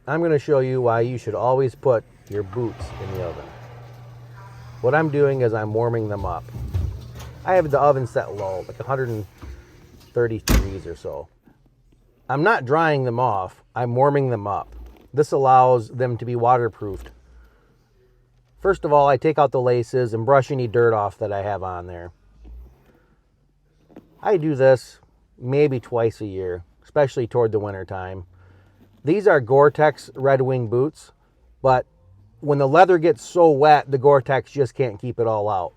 I'm going to show you why you should always put your boots in the oven. What I'm doing is I'm warming them up. I have the oven set low, like 130 degrees or so. I'm not drying them off, I'm warming them up. This allows them to be waterproofed. First of all, I take out the laces and brush any dirt off that I have on there. I do this maybe twice a year, especially toward the winter time. These are Gore-Tex Redwing boots, but when the leather gets so wet, the Gore-Tex just can't keep it all out.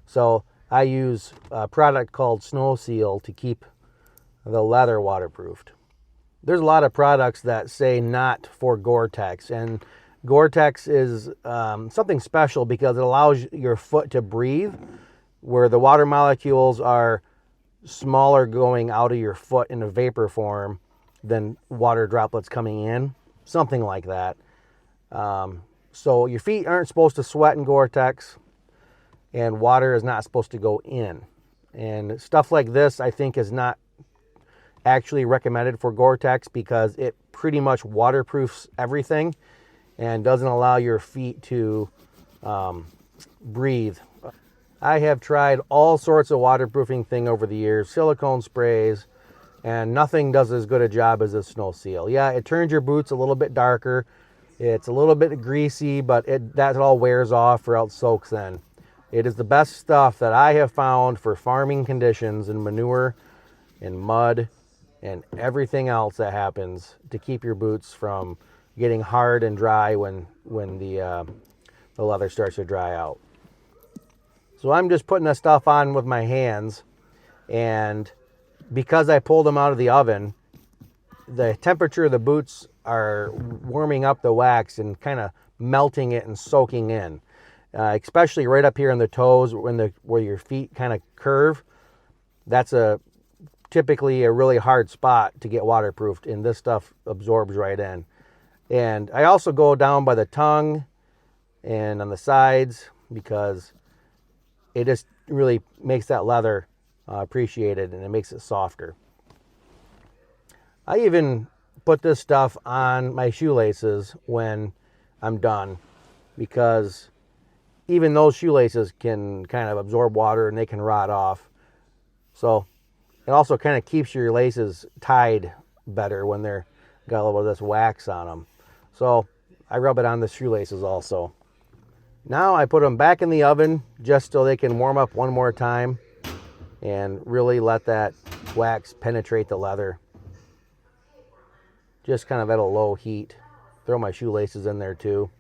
So I use a product called Snow Seal to keep the leather waterproofed. There's a lot of products that say not for Gore-Tex, and Gore-Tex is something special because it allows your foot to breathe, where the water molecules are smaller going out of your foot in a vapor form than water droplets coming in, something like that. So your feet aren't supposed to sweat in Gore-Tex, and water is not supposed to go in. And stuff like this, I think, is not actually recommended for Gore-Tex because it pretty much waterproofs everything and doesn't allow your feet to breathe. I have tried all sorts of waterproofing thing over the years, silicone sprays, and nothing does as good a job as a Snow Seal. Yeah, it turns your boots a little bit darker. It's a little bit greasy, but that all wears off or else soaks in. It is the best stuff that I have found for farming conditions and manure and mud and everything else that happens to keep your boots from getting hard and dry when the leather starts to dry out. So I'm just putting this stuff on with my hands, and because I pulled them out of the oven, the temperature of the boots are warming up the wax and kind of melting it and soaking in, especially right up here in the toes where your feet kind of curve. That's typically a really hard spot to get waterproofed, and this stuff absorbs right in. And I also go down by the tongue and on the sides because it just really makes that leather appreciated, and it makes it softer. I even put this stuff on my shoelaces when I'm done because even those shoelaces can kind of absorb water and they can rot off. So it also kind of keeps your laces tied better when they're got a little bit of this wax on them. So I rub it on the shoelaces also. Now I put them back in the oven just so they can warm up one more time and really let that wax penetrate the leather. Just kind of at a low heat. Throw my shoelaces in there too.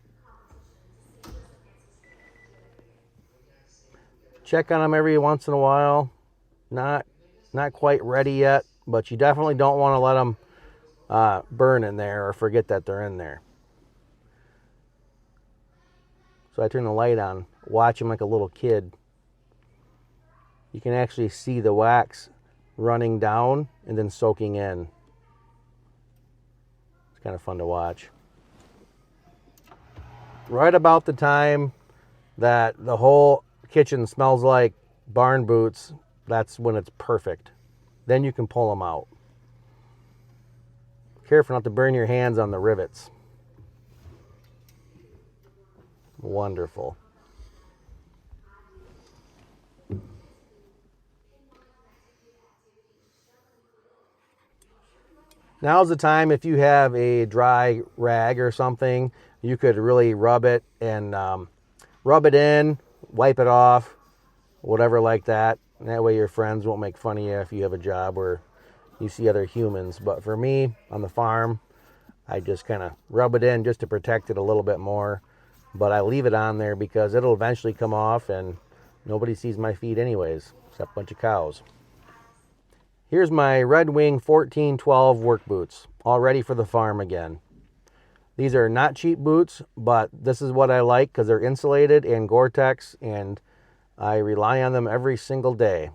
Check on them every once in a while. Not quite ready yet, but you definitely don't want to let them burn in there or forget that they're in there. So I turn the light on, watch him like a little kid. You can actually see the wax running down and then soaking in. It's kind of fun to watch. Right about the time that the whole kitchen smells like barn boots, that's when it's perfect. Then you can pull them out. Careful not to burn your hands on the rivets. Wonderful. Now's the time, if you have a dry rag or something, you could really rub it and rub it in, wipe it off, whatever like that. And that way your friends won't make fun of you if you have a job where you see other humans. But for me, on the farm, I just kind of rub it in just to protect it a little bit more. But I leave it on there because it'll eventually come off and nobody sees my feet anyways, except a bunch of cows. Here's my Redwing 1412 work boots, all ready for the farm again. These are not cheap boots, but this is what I like because they're insulated and Gore-Tex, and I rely on them every single day.